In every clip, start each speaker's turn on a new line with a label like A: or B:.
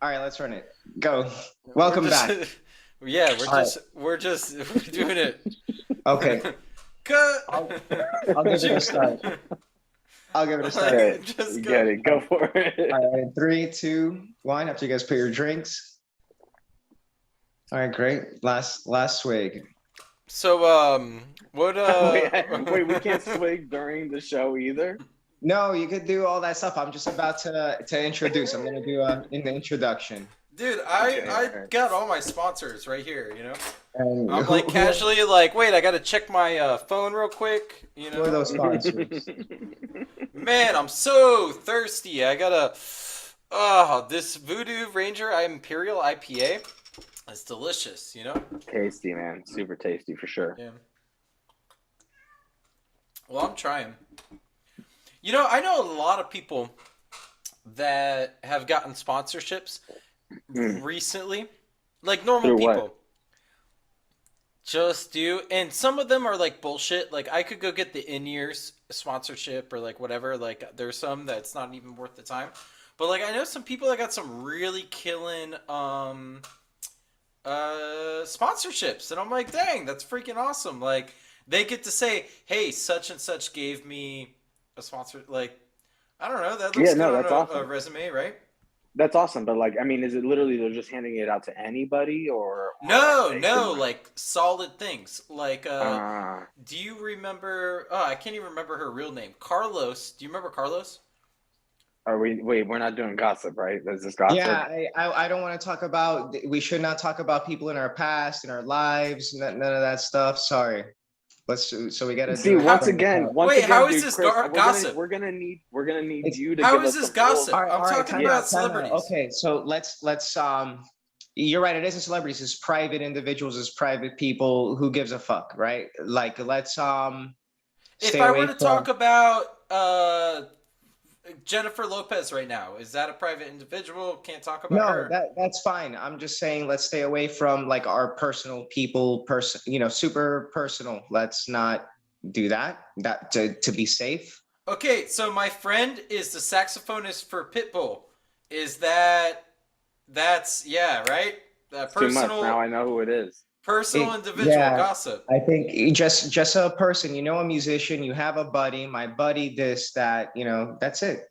A: All right, let's run it. Go. Welcome back.
B: Yeah,
A: All right.
B: we're just we're doing it.
A: Okay. I'll,
B: Cut.
A: I'll give it a start. I'll give it a start.
C: Okay,
B: Just
C: you
B: go.
C: get it. Go for it.
A: All right. Three, two, one. After you guys put your drinks. All right, great. Last swig.
B: So what
C: Wait, we can't swig during the show either.
A: No, you could do all that stuff. I'm just about to introduce. I'm gonna do in the introduction.
B: Dude,
C: Okay,
B: I
C: alright.
B: got all my sponsors right here,
A: And
B: I'm like casually like, wait, I gotta check my phone real quick,
A: who are those sponsors?
B: Man, I'm so thirsty. I gotta. Oh, this Voodoo Ranger Imperial IPA is delicious,
C: Tasty, man. Super tasty for sure.
B: Yeah. Well, I'm trying. I know a lot of people that have gotten sponsorships
C: Mm.
B: recently, like normal
C: Through what?
B: people. Just do, and some of them are like bullshit. Like I could go get the in-ears sponsorship or like whatever. Like there's some that's not even worth the time. But like I know some people that got some really killing sponsorships, and I'm like, dang, that's freaking awesome. Like they get to say, hey, such and such gave me a sponsor. Like I don't know, that looks
C: Yeah, no,
B: good
C: that's
B: on a
C: awesome.
B: resume, right?
C: That's awesome, but like, I mean, is it literally they're just handing it out to anybody, or
B: No,
C: they
B: no,
C: could-
B: like solid things. Like
C: Uh,
B: do you remember? Oh, I can't even remember her real name. Carlos. Do you remember Carlos?
C: are we? Wait, we're not doing gossip, right? Is this gossip?
A: Yeah, I don't want to talk about. We should not talk about people in our past, in our lives, none of that stuff. Sorry. So we gotta
C: See,
A: do it
C: once
A: from the
C: again,
A: top.
B: Wait,
C: dude,
B: how is this
C: Chris,
B: gossip?
C: We're gonna need
A: It's-
C: you to
B: How
C: give
B: is
C: us
B: this
C: the rules.
B: gossip?
A: All right,
B: I'm
A: all right,
B: talking
A: time
B: about
A: out, time out.
B: celebrities.
A: Okay, so let's you're right, it isn't celebrities, it's private individuals, it's private people. Who gives a fuck, right? Like let's
B: If
A: stay
B: I
A: away
B: were to
A: from
B: talk about Jennifer Lopez right now, is that a private individual? Can't talk about
A: no,
B: her.
A: that's fine. I'm just saying let's stay away from like our personal people, super personal. Let's not do that. That to be safe.
B: Okay, so my friend is the saxophonist for Pitbull. Is that's yeah, right?
C: It's too much. Now
B: Personal
C: I know who it is.
B: individual
A: Yeah,
B: gossip.
A: I think just a person, a musician, you have a buddy, my buddy, this, that, that's it.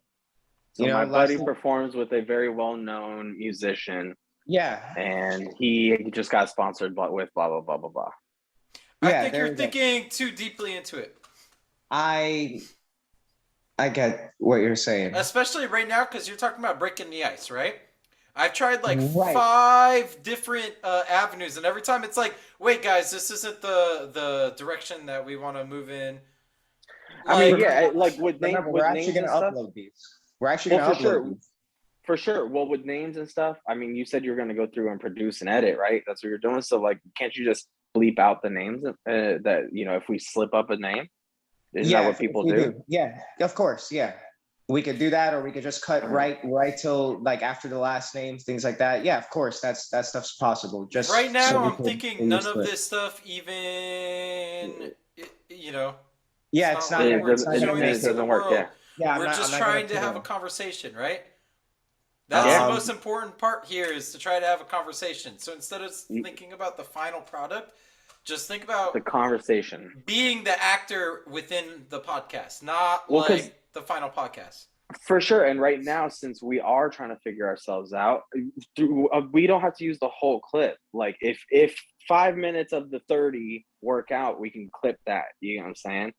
C: So my
A: last
C: buddy
A: thing-
C: performs with a very well-known musician,
A: yeah,
C: and he just got sponsored with blah blah blah blah blah.
B: I
A: yeah,
B: think
A: there
B: you're
A: you go.
B: thinking too deeply into it.
A: I get what you're saying.
B: Especially right now because you're talking about breaking the ice, right? I've tried like
A: Right.
B: 5 different avenues, and every time it's like, wait, guys, this isn't the direction that we want to move in.
C: I mean,
B: Like,
C: yeah, like with names,
A: Remember, we're actually
C: names
A: going
C: and
A: to
C: stuff.
A: upload these. We're actually
C: Well,
A: going to
C: for
A: upload
C: sure.
A: these.
C: For sure. Well, with names and stuff, I mean, you said you were going to go through and produce and edit, right? That's what you're doing. So, like, can't you just bleep out the names that, if we slip up a name? Isn't that what
A: if
C: people
A: we
C: do?
A: Yeah, of course. Yeah. We could do that, or we could just cut right till like after the last names, things like that. Yeah, of course, that stuff's possible. Just
B: right now,
A: so we
B: I'm
A: can
B: thinking none
A: use
B: of
A: it.
B: this stuff even,
A: Yeah,
B: it's
A: it's
B: not
A: not.
B: what
C: It
B: we're
A: It's not
C: doesn't,
B: showing
A: gonna
C: it
B: this to the
C: doesn't work.
B: world.
C: Yeah.
A: Yeah,
B: We're
A: I'm
B: just
A: not gonna
B: trying to
A: put
B: have a
A: it.
B: conversation, right? That's the
A: Um,
B: most important part here is to try to have a conversation. So instead of thinking about the final product, just think about
C: The conversation.
B: being the actor within the podcast, not
C: Well, 'cause-
B: like the final podcast.
C: For sure. And right now, since we are trying to figure ourselves out, we don't have to use the whole clip. Like, if 5 minutes of the 30 work out, we can clip that. You know what I'm saying?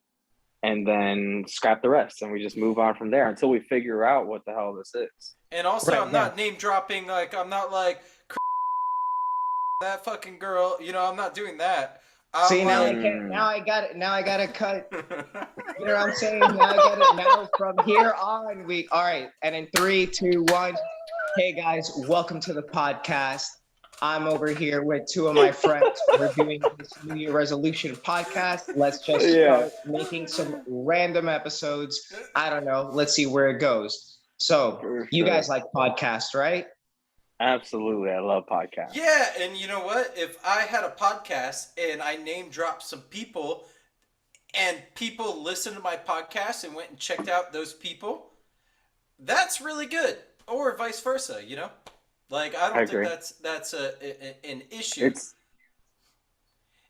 C: And then scrap the rest, and we just move on from there until we figure out what the hell this is.
B: And also,
A: Right,
B: I'm not name dropping. Like, I'm not like that fucking girl. I'm not doing that. I'm
A: See, now I
B: like,
A: can't. Now I got it. Now I gotta cut. You know what I'm saying? Now I got it. Now from here on, all right. And in 3, 2, 1. Hey guys, welcome to the podcast. I'm over here with 2 of my friends. We're doing this New Year resolution podcast. Let's just start making some random episodes. I don't know. Let's see where it goes. So
C: For
A: you
C: sure.
A: guys like podcasts, right?
C: Absolutely. I love podcasts.
B: yeah, and you know what? If I had a podcast and I name dropped some people, and people listened to my podcast and went and checked out those people, that's really good. Or vice versa. Like, I
C: I
B: don't think
C: agree.
B: that's an issue.
C: It's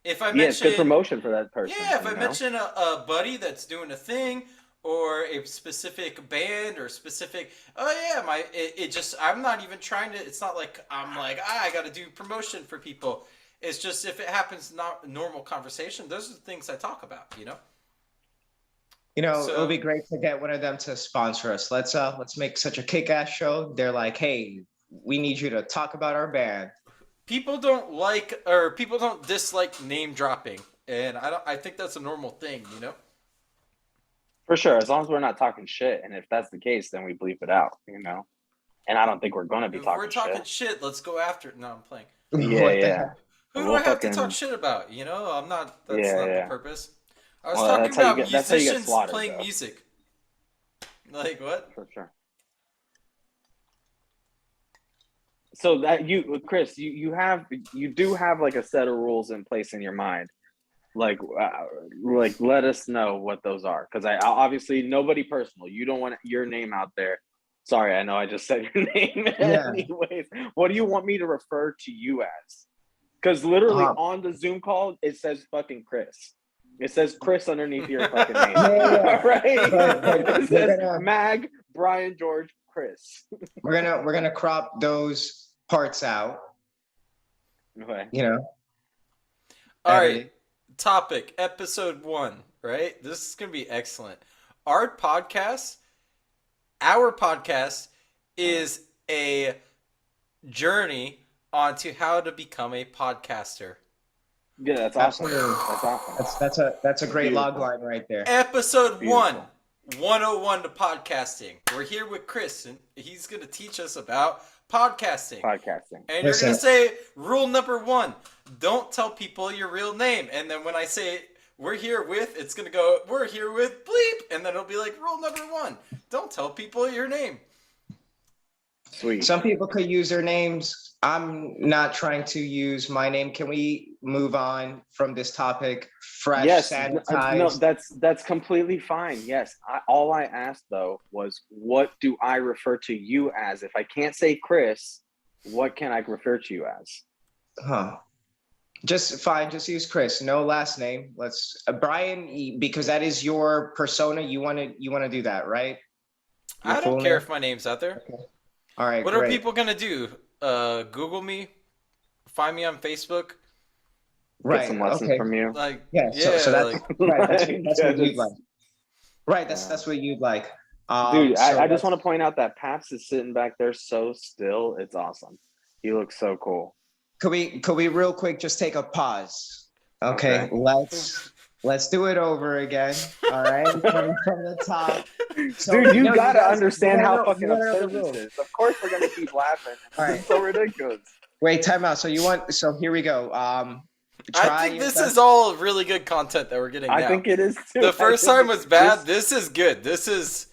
B: If I
C: it's good
B: mention,
C: promotion for that person.
B: yeah, if I
C: You know,
B: mention a buddy that's doing a thing or a specific band or specific, oh yeah, it just, I'm not even trying to. It's not like I'm like, I got to do promotion for people. It's just if it happens, not normal conversation. Those are the things I talk about.
A: It would
B: So
A: be great to get one of them to sponsor us. Let's make such a kick-ass show. They're like, hey, we need you to talk about our band.
B: people don't like or people don't dislike name dropping, and I think that's a normal thing.
C: for sure. As long as we're not talking shit, and if that's the case, then we bleep it out. You know, and I don't think we're gonna be
B: If we're
C: talking
B: talking
C: shit.
B: shit, let's go after it. No, I'm playing.
C: Yeah,
A: What the
C: yeah.
A: heck?
B: Who do
C: We'll
B: I have to
C: fucking
B: talk shit about? I'm not. That's
C: yeah,
B: not the
C: yeah.
B: purpose. I was
C: Well,
B: talking
C: that's how you
B: about
C: get. That's how you get
B: musicians
C: slaughtered,
B: playing
C: though.
B: music. Like what?
C: For sure. So that Chris, you do have like a set of rules in place in your mind. Like let us know what those are, because I obviously nobody personal. You don't want your name out there. Sorry, I know I just said your name.
A: Yeah.
C: Anyways, what do you want me to refer to you as? Because literally
A: Um,
C: on the Zoom call it says fucking Chris. It says Chris underneath your fucking name.
A: Yeah.
C: Right?
A: But
C: It says Mag, Brian, George, Chris.
A: we're gonna crop those parts out.
C: Okay.
B: All
A: Edit
B: right. Topic episode 1. Right. This is gonna be excellent. Our podcast is a journey onto how to become a podcaster.
C: Yeah, that's awesome.
A: Absolutely.
C: That's awesome.
A: That's a great log
C: Beautiful.
A: line right there.
B: Episode
C: Beautiful.
B: 1, 101 to podcasting. We're here with Chris, and he's going to teach us about podcasting. And you're going to say rule number 1, don't tell people your real name. And then when I say we're here with, it's going to go, we're here with bleep. And then it'll be like rule number 1, don't tell people your name.
C: Sweet.
A: Some people could use their names. I'm not trying to use my name. Can we move on from this topic? Fresh,
C: Yes,
A: sanitized.
C: no, that's completely fine. Yes, all I asked though was, what do I refer to you as? If I can't say Chris, what can I refer to you as?
A: Just fine. Just use Chris. No last name. Let's Brian, because that is your persona. You want to do that, right? Your
B: I don't
A: full
B: care
A: name?
B: if my name's out there.
A: Okay. All right.
B: What
A: great.
B: are people going to do? Google me? Find me on Facebook?
A: Right.
C: Get some lessons
A: okay.
C: from you.
B: Like,
A: Yeah.
B: yeah,
A: So that's
B: like,
A: right. That's what you'd
C: Just-
A: like. Right. That's what you'd like.
C: Dude,
A: So
C: I just want to point out that Paps is sitting back there so still. It's awesome. He looks so cool.
A: Could we real quick just take a pause? Okay. Let's do it over again. All right. From the top. So,
C: Dude, you
A: no,
C: gotta
A: guys-
C: understand
A: no,
C: how
A: no,
C: fucking
A: no, no,
C: absurd
A: no, no.
C: this is. Of course we're gonna keep laughing.
A: All
C: This
A: right.
C: is so ridiculous.
A: Wait, time out. So here we go.
B: I think this is all really good content that we're getting now.
C: I think it is too.
B: The first time was bad. This is good. This is,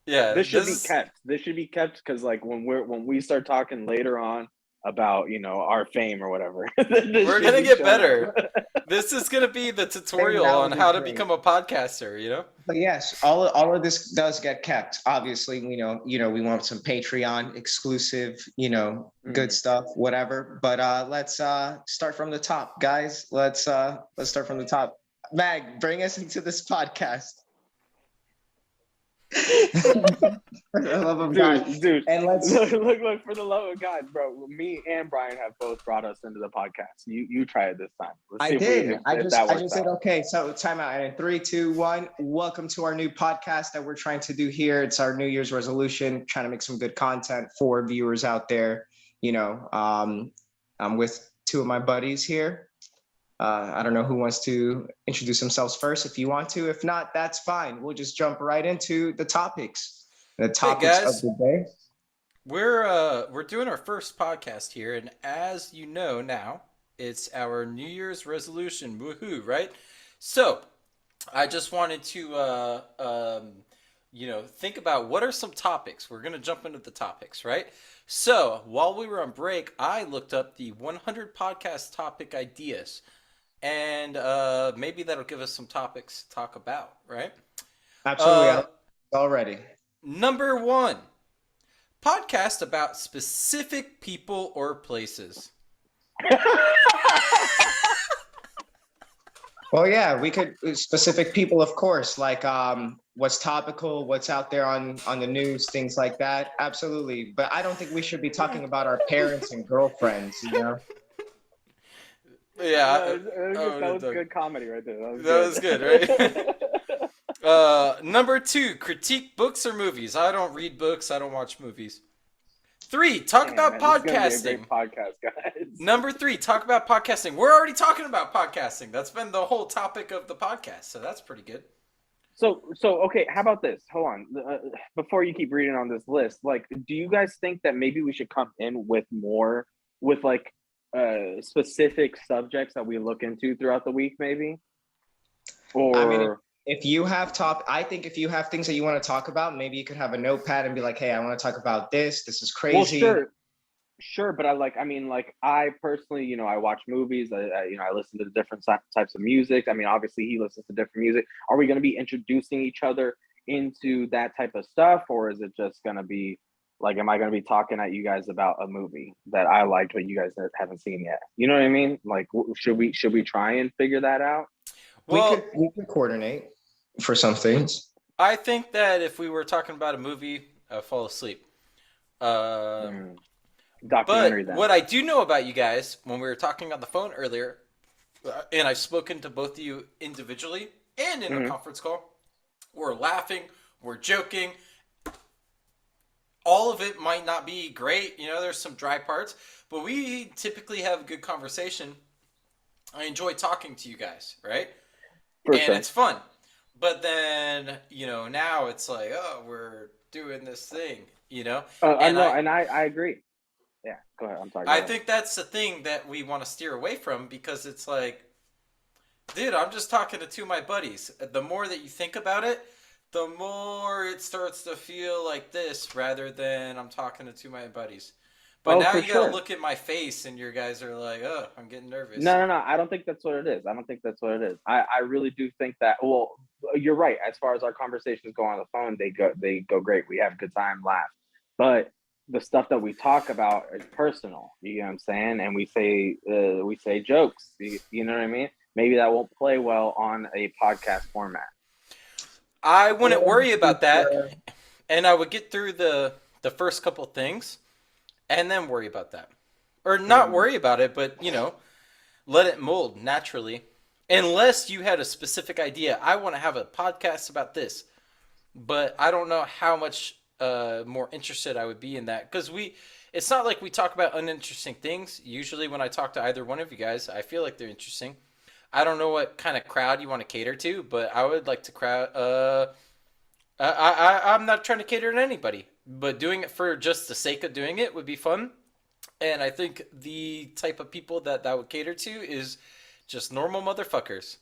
B: yeah.
C: This should be kept. This should be kept, because like when we start talking later on about our fame or whatever,
B: We're gonna get better. This is gonna be the tutorial
A: That would
B: on
A: be
B: how to
A: great.
B: become a podcaster.
A: But yes, all of this does get kept. Obviously, we want some Patreon exclusive, good stuff, whatever. But let's start from the top, guys. Let's start from the top. Mag, bring us into this podcast. For the love of God.
C: Dude,
A: And let's
C: look, for the love of God, bro. Me and Brian have both brought us into the podcast. You try it this time. Let's see
A: I
C: if we-
A: did.
C: if
A: I
C: that
A: just
C: works
A: said
C: out.
A: okay. So time out. And in 3, 2, 1. Welcome to our new podcast that we're trying to do here. It's our New Year's resolution, trying to make some good content for viewers out there. I'm with 2 of my buddies here. I don't know who wants to introduce themselves first. If you want to, if not, that's fine. We'll just jump right into the topics. The topics
B: guys.
A: of the day.
B: We're doing our first podcast here, and as you know now, it's our New Year's resolution. Woohoo! Right? So, I just wanted to think about what are some topics. We're gonna jump into the topics, right? So while we were on break, I looked up the 100 podcast topic ideas, and maybe that'll give us some topics to talk about, right?
A: Absolutely. Already.
B: Number 1, podcast about specific people or places.
A: Well, yeah, we could specific people, of course, like what's topical, what's out there on the news, things like that. Absolutely, but I don't think we should be talking about our parents and girlfriends.
B: Yeah.
C: That was good comedy right there.
B: That was good, right? Number 2, critique books or movies. I don't read books. I don't watch movies. 3, talk about podcasting.
C: This is gonna be a great podcast, guys.
B: Number 3, talk about podcasting. We're already talking about podcasting. That's been the whole topic of the podcast, so that's pretty good.
C: So okay, how about this? Hold on, before you keep reading on this list, like, do you guys think that maybe we should come in with more, with like specific subjects that we look into throughout the week, maybe? Or
A: I mean, if you have I think if you have things that you want to talk about, maybe you could have a notepad and be like, hey, I want to talk about this. This is crazy.
C: Well, sure, but I personally, I watch movies. I listen to different types of music. I mean, obviously, he listens to different music. Are we going to be introducing each other into that type of stuff, or is it just going to be like, am I going to be talking at you guys about a movie that I liked but you guys haven't seen yet? You know what I mean? Like, should we try and figure that out?
B: Well,
A: we could coordinate for some things.
B: I think that if we were talking about a movie, I'd fall asleep.
C: Documentary.
B: But what I do know about you guys, when we were talking on the phone earlier, and I've spoken to both of you individually and in a conference call, we're laughing, we're joking. All of it might not be great. There's some dry parts, but we typically have a good conversation. I enjoy talking to you guys, right? It's fun. But then, now it's like, oh, we're doing this thing,
C: I agree. Yeah, go ahead. I'm sorry.
B: I think that's the thing that we want to steer away from, because it's like, dude, I'm just talking to 2 of my buddies. The more that you think about it, the more it starts to feel like this rather than I'm talking to 2 of my buddies. But now you gotta look at my face and your guys are like, oh, I'm getting nervous.
C: No. I don't think that's what it is. I really do think that, well, you're right. As far as our conversations go on the phone, they go great. We have a good time, laugh. But the stuff that we talk about is personal. You know what I'm saying? And we say jokes. You know what I mean? Maybe that won't play well on a podcast format.
B: I wouldn't worry about that, and I would get through the first couple things, and then worry about that, or not worry about it, but let it mold naturally. Unless you had a specific idea, I want to have a podcast about this, but I don't know how much more interested I would be in that, because it's not like we talk about uninteresting things. Usually, when I talk to either one of you guys, I feel like they're interesting. I don't know what kind of crowd you want to cater to, but I would like to I'm not trying to cater to anybody, but doing it for just the sake of doing it would be fun. And I think the type of people that would cater to is just normal motherfuckers.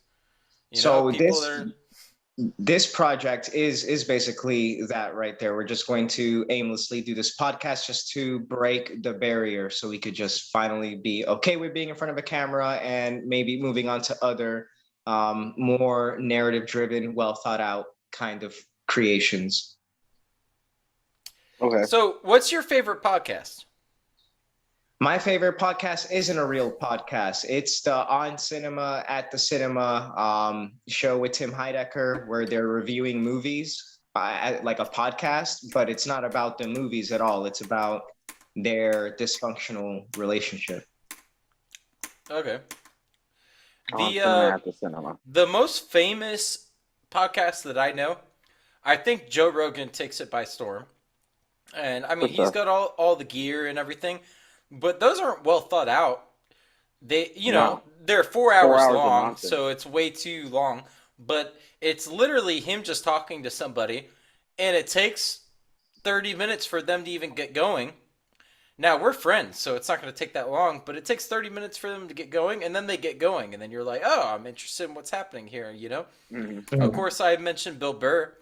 A: This project is basically that right there. We're just going to aimlessly do this podcast just to break the barrier, so we could just finally be okay with being in front of a camera and maybe moving on to other more narrative driven, well thought out kind of creations.
C: Okay.
B: So what's your favorite podcast?
A: My favorite podcast isn't a real podcast. It's the On Cinema at the Cinema show with Tim Heidecker, where they're reviewing movies like a podcast, but it's not about the movies at all. It's about their dysfunctional relationship.
B: Okay.
C: At the Cinema.
B: The most famous podcast that I know, I think Joe Rogan takes it by storm. And I mean, he's got all the gear and everything. But those aren't well thought out. They're 4 hours long, so it's way too long. But it's literally him just talking to somebody, and it takes 30 minutes for them to even get going. Now, we're friends, so it's not going to take that long, but it takes 30 minutes for them to get going, and then they get going, and then you're like, oh, I'm interested in what's happening here,
C: Mm-hmm.
B: Of course, I mentioned Bill Burr.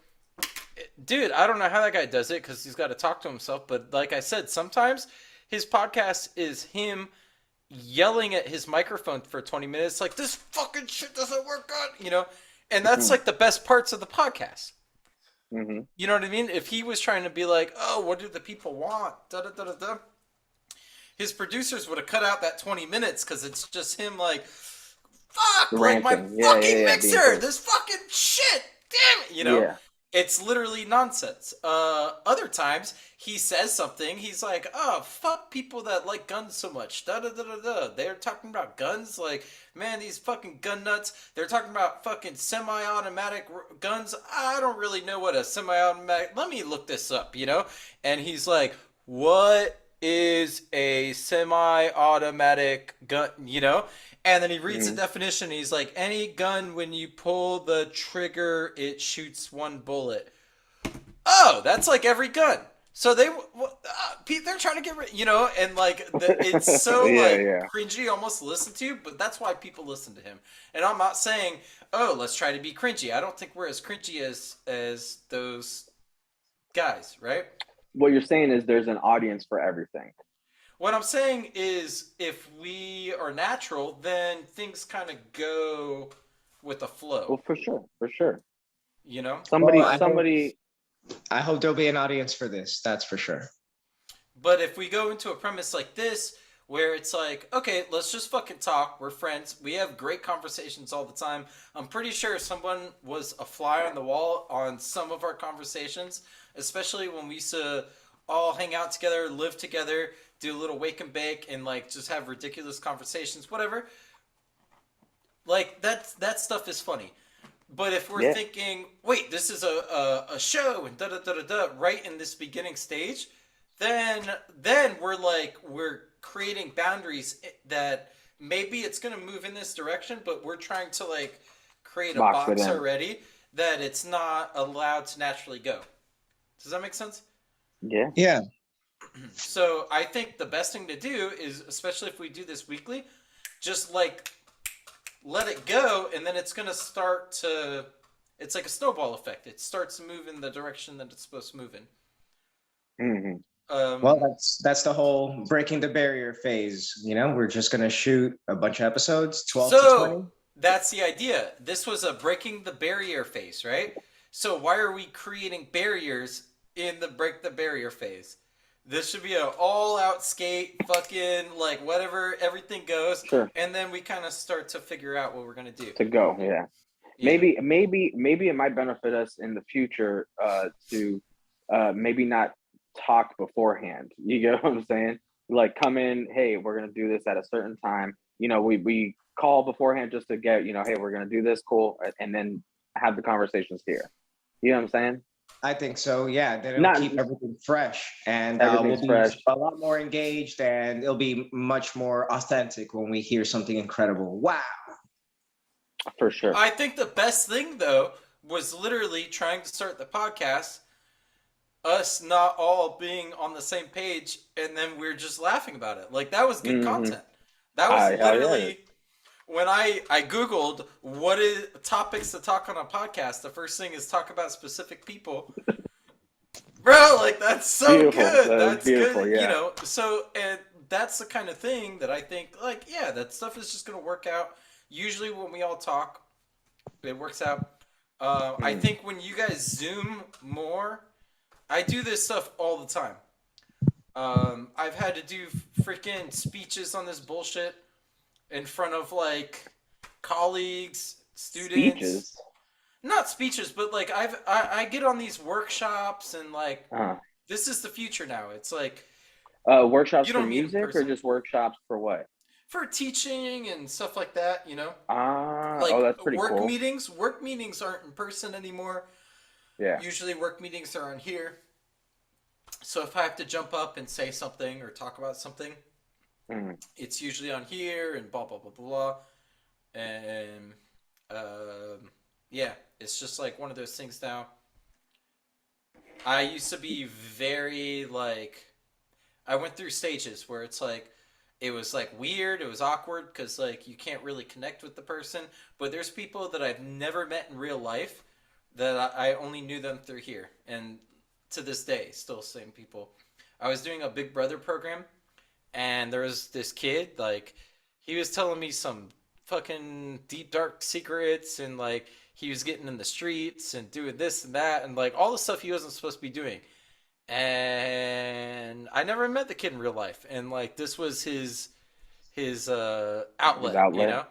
B: Dude, I don't know how that guy does it, because he's got to talk to himself, but like I said, sometimes his podcast is him yelling at his microphone for 20 minutes, like, this fucking shit doesn't work on, and that's like the best parts of the podcast. You know what I mean? If he was trying to be like, oh, what do the people want? Da da da da da. His producers would have cut out that 20 minutes because it's just him like, fuck, like my
C: Ranting. Yeah,
B: fucking
C: yeah,
B: mixer, this fucking shit, damn it, you know?
C: Yeah.
B: It's literally nonsense. Other times he says something, he's like, oh, fuck people that like guns so much. Da da da da da. They're talking about guns, like, man, these fucking gun nuts. They're talking about fucking semi-automatic guns. I don't really know what a semi-automatic. Let me look this up, you know? And he's like, what is a semi-automatic gun, you know? And then he reads the definition. And he's like, any gun, when you pull the trigger, it shoots one bullet. Oh, that's like every gun. So they're trying to get rid, you know, and like it's so cringy almost to listen to, but that's why people listen to him. And I'm not saying, oh, let's try to be cringy. I don't think we're as cringy as those guys, right?
C: What you're saying is there's an audience for everything.
B: What I'm saying is, if we are natural, then things kind of go with the flow.
C: Well, for sure.
B: You know?
A: I hope there'll be an audience for this. That's for sure.
B: But if we go into a premise like this, where it's like, okay, let's just fucking talk. We're friends. We have great conversations all the time. I'm pretty sure someone was a fly on the wall on some of our conversations, especially when we used to all hang out together, live together, do a little wake and bake, and like just have ridiculous conversations, whatever. Like that stuff is funny. But if we're thinking, wait, this is a show and da da da da da right in this beginning stage, then we're creating boundaries that maybe it's gonna move in this direction, but we're trying to like create a box already that it's not allowed to naturally go. Does that make sense?
C: Yeah.
A: Yeah.
B: So I think the best thing to do is, especially if we do this weekly, just like let it go, and then it's going to start to, it's like a snowball effect. It starts to move in the direction that it's supposed to move in.
A: Well, that's the whole breaking the barrier phase. You know, we're just going to shoot a bunch of episodes, 12 to 20.
B: That's the idea. This was a breaking the barrier phase, right? So why are we creating barriers in the break the barrier phase? This should be an all-out skate, fucking, like, whatever, everything goes. Sure. And then we kind of start to figure out what we're going to do.
C: To go, yeah. Maybe it might benefit us in the future to maybe not talk beforehand. You get what I'm saying? Like, come in, hey, we're going to do this at a certain time. You know, we call beforehand just to get, you know, hey, we're going to do this, cool, and then have the conversations here. You know what I'm saying?
A: I think so, yeah. Then it'll keep everything fresh, and we'll be a lot more engaged, and it'll be much more authentic when we hear something incredible. Wow.
C: For sure.
B: I think the best thing, though, was literally trying to start the podcast, us not all being on the same page, and then we're just laughing about it. Like, that was good content. That was literally... When I Googled what is topics to talk on a podcast, the first thing is talk about specific people. Bro, like, that's so beautiful. Good. That's good, yeah. You know. So, and that's the kind of thing that I think, like, yeah, that stuff is just going to work out. Usually when we all talk, it works out. I think when you guys Zoom more, I do this stuff all the time. I've had to do freaking speeches on this bullshit in front of like colleagues, students. Speeches? Not speeches, but like I get on these workshops and like this is the future now. It's like
C: workshops for music or just workshops for what?
B: For teaching and stuff like that, you know.
C: Like, that's pretty
B: work
C: cool.
B: meetings. Work meetings aren't in person anymore.
C: Yeah.
B: Usually work meetings are on here. So if I have to jump up and say something or talk about something, it's usually on here and blah blah blah blah, and yeah, it's just like one of those things now. I used to be very like, I went through stages where it's like, it was like weird, it was awkward because like you can't really connect with the person, but there's people that I've never met in real life that I only knew them through here, and to this day, still same people. I was doing a Big Brother program. And there was this kid, like, he was telling me some fucking deep, dark secrets, and, like, he was getting in the streets and doing this and that and like all the stuff he wasn't supposed to be doing. And I never met the kid in real life, and like this was his outlet, you know?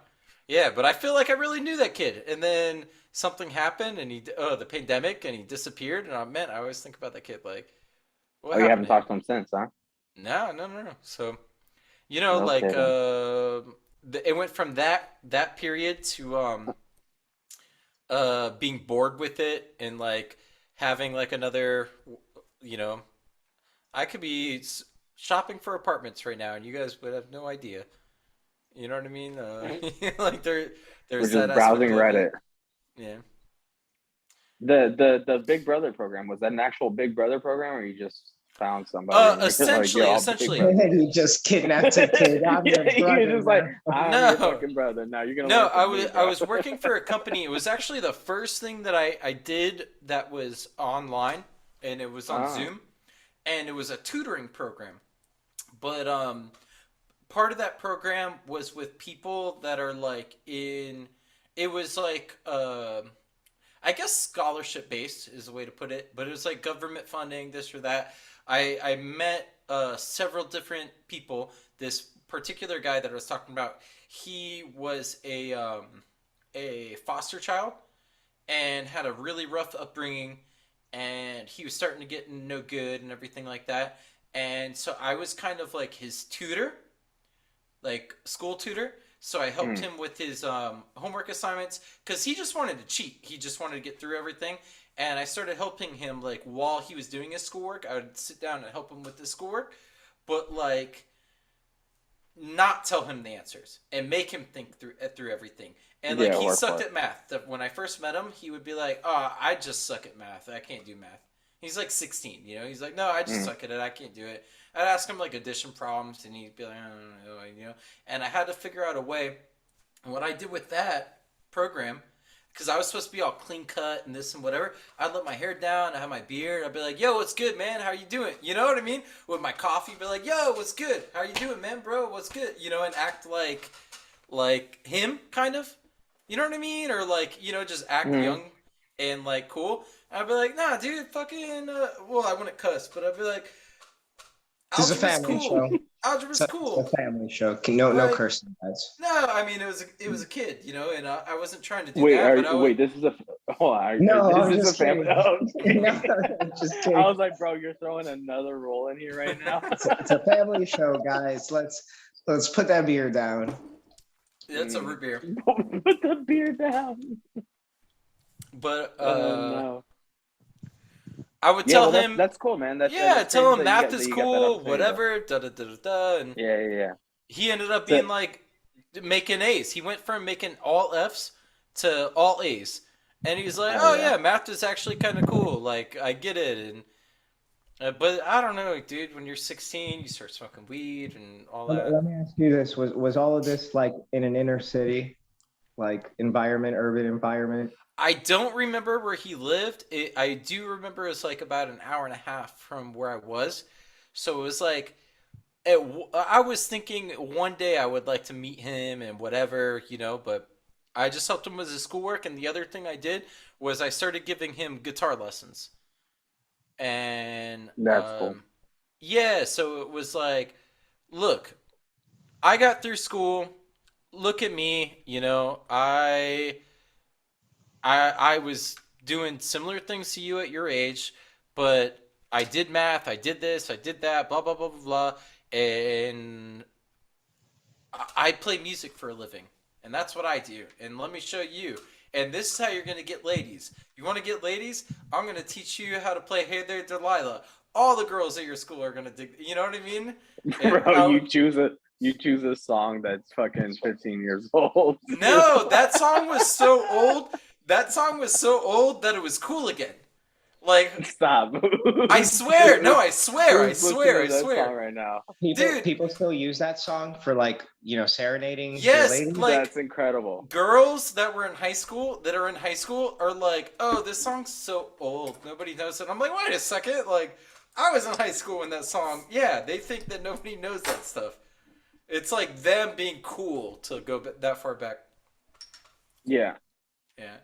B: Yeah, but I feel like I really knew that kid, and then something happened, and the pandemic, and he disappeared, and I always think about that kid, like, what
C: you
B: happened
C: haven't
B: to him?
C: talked to him since, huh?
B: No. So, you know,
C: No
B: like,
C: kidding.
B: it went from that period to being bored with it, and like having like another, you know, I could be shopping for apartments right now, and you guys would have no idea. You know what I mean? Like
C: We're
B: there's that
C: just browsing
B: aspect of
C: Reddit.
B: it. Yeah.
C: The Big Brother program, was that an actual Big Brother program, or you just found somebody and you're like,
B: Essentially,
C: yo, I'll Big
B: essentially.
C: Brother?
A: You just kidnapped a kid. I'm your
C: You're
A: brother
C: just like,
A: now.
C: I'm your
B: No,
C: fucking brother. Now you're gonna
B: no.
C: learn from me,
B: I
C: bro.
B: was working for a company. It was actually the first thing that I did that was online, and it was on
C: Ah.
B: Zoom, and it was a tutoring program. But part of that program was with people that are like in. It was like I guess scholarship based is the way to put it, but it was like government funding, this or that. I met several different people. This particular guy that I was talking about, he was a foster child and had a really rough upbringing, and he was starting to get no good and everything like that. And so I was kind of like his tutor, like school tutor. So I helped him with his homework assignments because he just wanted to cheat. He just wanted to get through everything. And I started helping him like while he was doing his schoolwork. I would sit down and help him with his schoolwork, but like not tell him the answers and make him think through everything. And like he sucked at math. When I first met him, he would be like, "Oh, I just suck at math. I can't do math." He's like 16, you know. He's like, "No, I just suck at it. I can't do it." I'd ask him like addition problems, and he'd be like, "I don't know," you know. And I had to figure out a way. And what I did with that program, because I was supposed to be all clean cut and this and whatever, I'd let my hair down. I had my beard. I'd be like, "Yo, what's good, man? How you doing?" You know what I mean? With my coffee, be like, "Yo, what's good? How you doing, man, bro? What's good?" You know, and act like him, kind of. You know what I mean? Or like, you know, just act young and like cool. I'd be like, "Nah, dude, fucking." Well, I wouldn't cuss, but I'd be like,
A: This is a
B: "Algebra's
A: family
B: cool.
A: show.
B: Algebra's
A: It's
B: cool."
A: a family show. No
B: Like,
A: cursing, guys.
B: no, I mean it was a kid, you know, and I wasn't trying to do
C: Wait,
B: that, but I would.
C: wait, this is a hold on.
A: No, I'm
C: This is a
A: just
C: family.
A: kidding.
C: Oh,
A: No, I'm just kidding.
C: I was like, bro, you're throwing another role in here right now.
A: It's a family show, guys. Let's put that beer down.
B: That's a root beer.
C: Put the beer down.
B: But
C: No.
B: I would tell
C: well,
B: him,
C: that's cool, man.
B: yeah, tell him math
C: that
B: is
C: you got that
B: cool,
C: opportunity,
B: whatever, da da da da da, and
C: Yeah.
B: he ended up
C: So-
B: being like making A's. He went from making all F's to all A's, and he's like,
C: Oh,
B: "Oh
C: yeah.
B: yeah, math is actually kind of cool. Like I get it." And but I don't know, dude. When you're 16, you start smoking weed and all that.
A: Let me ask you this: was all of this like in an inner city, like environment, urban environment?
B: I don't remember where he lived. I do remember it was like about an hour and a half from where I was. So it was like, I was thinking one day I would like to meet him and whatever, you know, but I just helped him with his schoolwork. And the other thing I did was I started giving him guitar lessons. And
C: That's cool.
B: yeah, so it was like, look, I got through school. Look at me, you know, I was doing similar things to you at your age, but I did math, I did this, I did that, blah blah blah blah blah, and I play music for a living, and that's what I do. And let me show you. And this is how you're gonna get ladies. You want to get ladies? I'm gonna teach you how to play Hey There Delilah. All the girls at your school are gonna dig. You know what I mean?
C: Bro, you choose a song that's fucking 15 years old.
B: No, that song was so old. That song was so old that it was cool again. Like,
C: Stop.
B: I swear. No, I swear. I
C: Who's listening
B: swear. I
C: to that
B: swear.
C: song right now.
B: Dude.
A: People still use that song for like, you know, serenading.
B: Yes,
A: their ladies?
B: like
C: That's incredible.
B: girls that were in high school are like, "Oh, this song's so old. Nobody knows it." I'm like, "Wait a second. Like, I was in high school when that song." Yeah, they think that nobody knows that stuff. It's like them being cool to go that far back.
C: Yeah.
B: Yeah.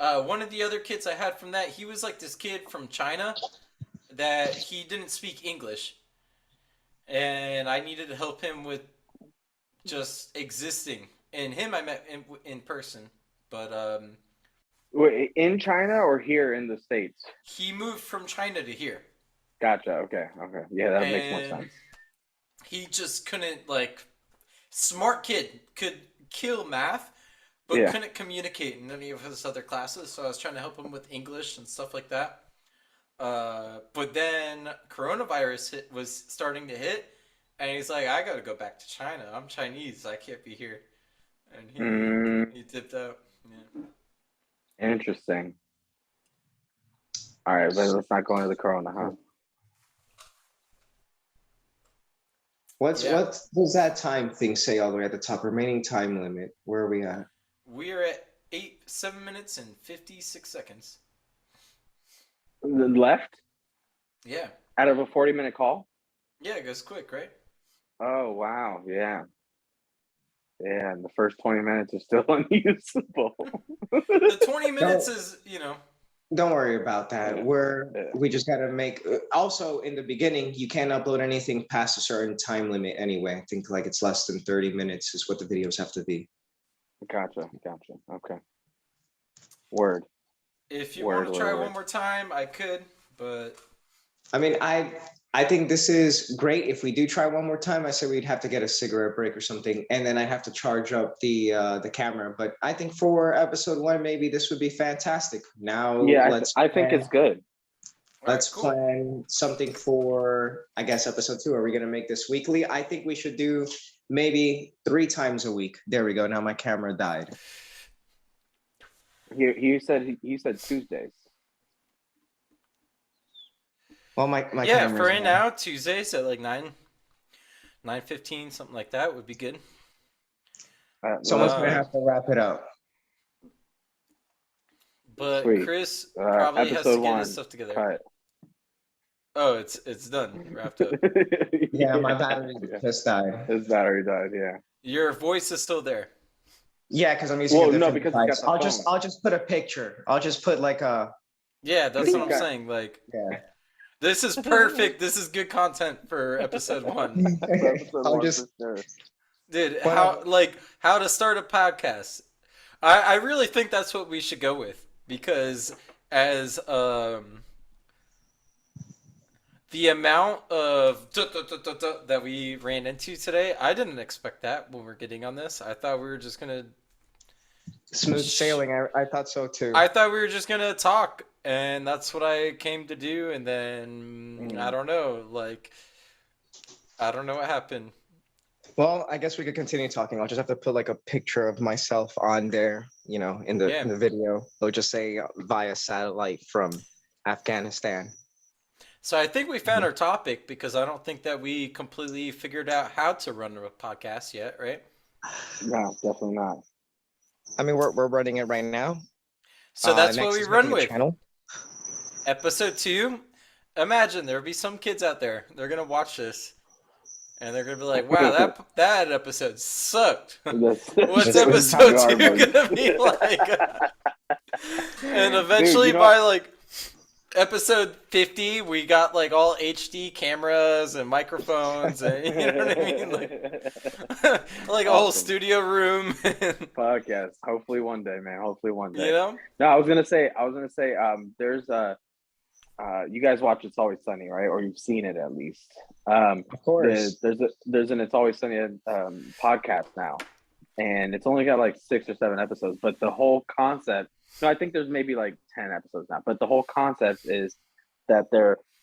B: One of the other kids I had from that, he was like this kid from China that he didn't speak English, and I needed to help him with just existing. And him I met in person, but
C: Wait, in China or here in the States?
B: he moved from China to here,
C: Gotcha. Okay. Yeah, that makes more
B: and
C: sense.
B: he just couldn't like smart kid could kill math, but
C: Yeah.
B: couldn't communicate in any of his other classes. So I was trying to help him with English and stuff like that. But then coronavirus was starting to hit, and he's like, "I gotta go back to China. I'm Chinese. I can't be here." And he dipped out. Yeah.
C: Interesting. All right, let's not go into the corona, huh?
A: What does that time thing say all the way at the top? Remaining time limit. Where are we at?
B: We are at 7 minutes and 56 seconds.
C: Left
B: Yeah.
C: out of a 40-minute call?
B: Yeah, it goes quick, right?
C: Oh, wow. Yeah. Yeah, and the first 20 minutes are still unusable.
B: The 20 minutes is,
A: Don't worry about that.
C: Yeah.
A: We just gotta make. Also, in the beginning, you can't upload anything past a certain time limit anyway. I think like it's less than 30 minutes is what the videos have to be.
C: Gotcha. Okay. Word.
B: if you want to try one more time, I could, but
A: I mean, I think this is great. If we do try one more time, I say we'd have to get a cigarette break or something, and then I'd have to charge up the camera. But I think for episode 1, maybe this would be fantastic. Now,
C: yeah, I think it's good.
A: Let's plan something for, I guess, episode 2. Are we going to make this weekly? I think we should do maybe 3 times a week. There we go. Now my camera died.
C: You said Tuesdays.
A: Well, my
B: yeah, for right now, Tuesdays at like 9:15, something like that would be good.
A: Someone's gonna have to wrap it up.
B: But
C: Sweet.
B: Chris probably has to get his stuff together.
C: Cut.
B: Oh, it's done, wrapped up.
A: Yeah, my battery just died.
C: His battery died. Yeah.
B: Your voice is still there.
A: Yeah, because I'm using a different
C: because
A: device.
C: I'll
A: just put a picture. I'll just put like a.
B: Yeah, that's what I'm saying. Like,
A: yeah.
B: This is perfect. This is good content for episode 1. Dude, how to start a podcast. I really think that's what we should go with, because as the amount of that we ran into today, I didn't expect that when we're getting on this. I thought we were just gonna
A: smooth sailing. I thought so too.
B: I thought we were just gonna talk, and that's what I came to do. And then I don't know, I don't know what happened.
A: Well, I guess we could continue talking. I'll just have to put like a picture of myself on there, in the video. It'll just say via satellite from Afghanistan.
B: So I think we found our topic, because I don't think that we completely figured out how to run a podcast yet, right?
C: No, definitely not.
A: I mean, we're running it right now.
B: So that's what we run with.
A: Channel.
B: Episode 2. Imagine there'll be some kids out there. They're gonna watch this, and they're gonna be like, "Wow, that episode sucked." What's episode 2 gonna be like? And eventually, by like episode 50, we got like all HD cameras and microphones, and you know what I mean, like a whole studio room.
C: Podcast. Hopefully one day, man. Hopefully one day.
B: No,
C: I was gonna say. There's you guys watch It's Always Sunny, right? Or you've seen it at least.
A: Of course.
C: There's an It's Always Sunny podcast now, and it's only got like 6 or 7 episodes. But the whole concept. No, I think there's maybe like 10 episodes now. But the whole concept is that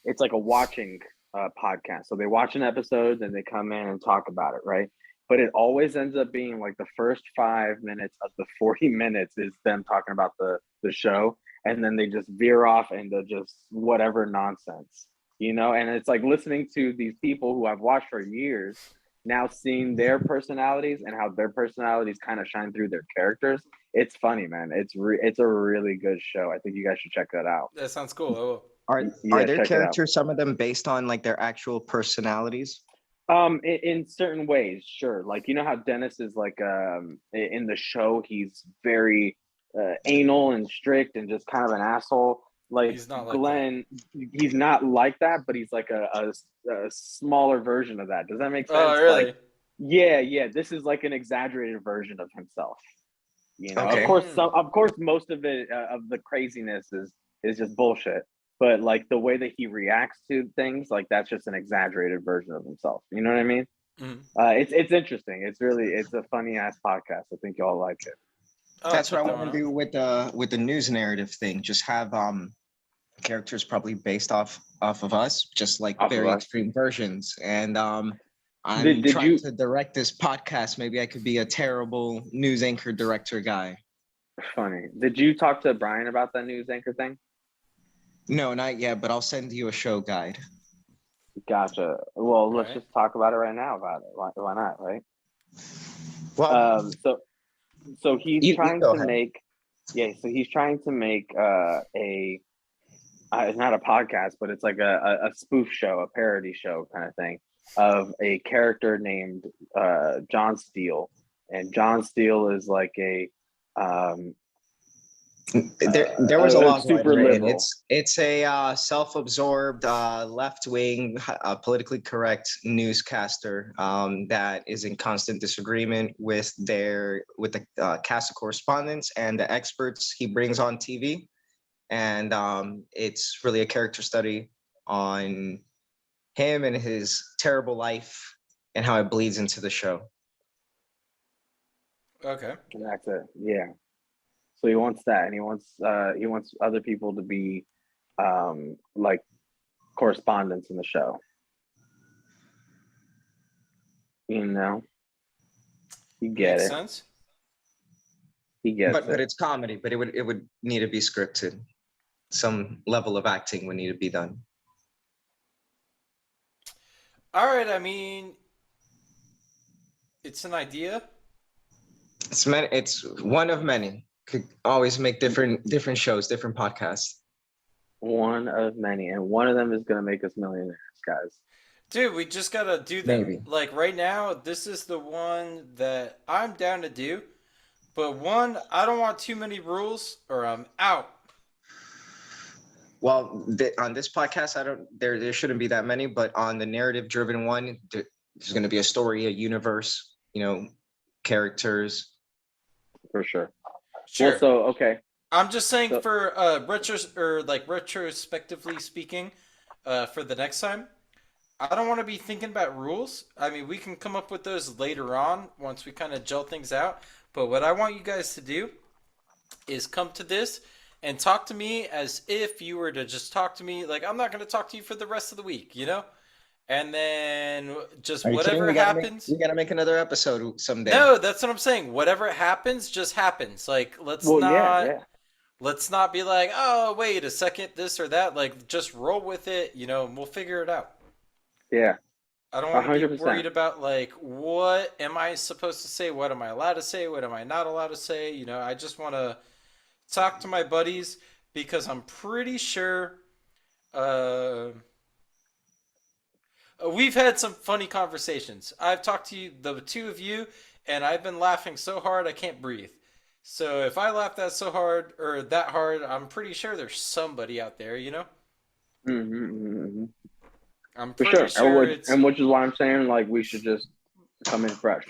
C: it's like a watching podcast. So they watch an episode and they come in and talk about it, right? But it always ends up being like the first 5 minutes of the 40 minutes is them talking about the show. And then they just veer off into just whatever nonsense, and it's like listening to these people who I've watched for years, now seeing their personalities and how their personalities kind of shine through their characters. It's funny, man. It's a really good show. I think you guys should check that out.
B: that sounds cool.
A: Are their characters, some of them, based on like their actual personalities?
C: In certain ways, sure. Like, how Dennis is like in the show, he's very anal and strict and just kind of an asshole. Like
B: He's not like
C: Glenn, he's not like that, but he's like a smaller version of that. Does that make sense?
B: Oh, really?
C: Like, yeah. This is like an exaggerated version of himself. You know,
A: Okay.
C: of course, most of it of the craziness is just bullshit. But like the way that he reacts to things, like that's just an exaggerated version of himself. You know what I mean?
B: Mhm.
C: It's interesting. It's a funny ass podcast. I think y'all like it.
B: Oh,
A: That's what I
B: check that
A: want
B: one
A: to
B: out.
A: do with the news narrative thing. Just have characters probably based off of us, just like
C: Off of
A: very
C: us.
A: extreme versions. And I'm
C: Did
A: trying
C: you?
A: to direct this podcast. Maybe I could be a terrible news anchor director guy.
C: Funny. Did you talk to Brian about that news anchor thing?
A: No, not yet, but I'll send you a show guide.
C: Gotcha. Well, let's
B: Right.
C: just talk about it right now. About it. Why not? Right.
A: Well,
C: So he's
A: you
C: trying
A: go
C: to
A: ahead.
C: make. Yeah. So he's trying to make a. It's not a podcast, but it's like a spoof show, a parody show kind of thing of a character named John Steele, and John Steele is like a
A: There was a log line
C: super
A: written.
C: liberal.
A: It's a self-absorbed, left-wing, politically correct newscaster that is in constant disagreement with the cast of correspondents and the experts he brings on TV, and it's really a character study on him and his terrible life and how it bleeds into the show.
B: Okay.
C: And that's it. Yeah. So he wants that, and he wants other people to be like correspondents in the show. You know, you get
B: Makes
C: it.
B: sense.
C: He gets
A: But
C: it.
A: it's comedy, but it would need to be scripted. Some level of acting would need to be done.
B: All right. I mean, it's an idea.
A: It's one of many. Could always make different shows, different podcasts.
C: One of many, and one of them is gonna make us millionaires, guys.
B: Dude, we just gotta do them.
A: Maybe.
B: Like right now, this is the one that I'm down to do. But one, I don't want too many rules or I'm out.
A: Well, on this podcast, I don't. There shouldn't be that many, but on the narrative-driven one, there's going to be a story, a universe, characters.
C: For sure.
B: Sure.
C: Well, so okay.
B: I'm just saying
C: So-
B: for retrospectively speaking, for the next time, I don't want to be thinking about rules. I mean, we can come up with those later on once we kind of gel things out. But what I want you guys to do is come to this and talk to me as if you were to just talk to me. Like, I'm not going to talk to you for the rest of the week, And then just
A: Are you kidding?
B: whatever happens.
A: We got to make another episode someday.
B: No, that's what I'm saying. Whatever happens, just happens. Like, let's not be like, oh, wait a second, this or that. Like, just roll with it, and we'll figure it out.
C: Yeah.
B: I don't want to be
C: 100%.
B: worried about, like, what am I supposed to say? What am I allowed to say? What am I not allowed to say? I just want to talk to my buddies because I'm pretty sure we've had some funny conversations. I've talked to you, the two of you, and I've been laughing so hard I can't breathe. So if I laugh that so hard or that hard, I'm pretty sure there's somebody out there, I'm
C: For
B: pretty
C: sure.
B: sure it's
C: And which is why I'm saying, like, we should just come in fresh.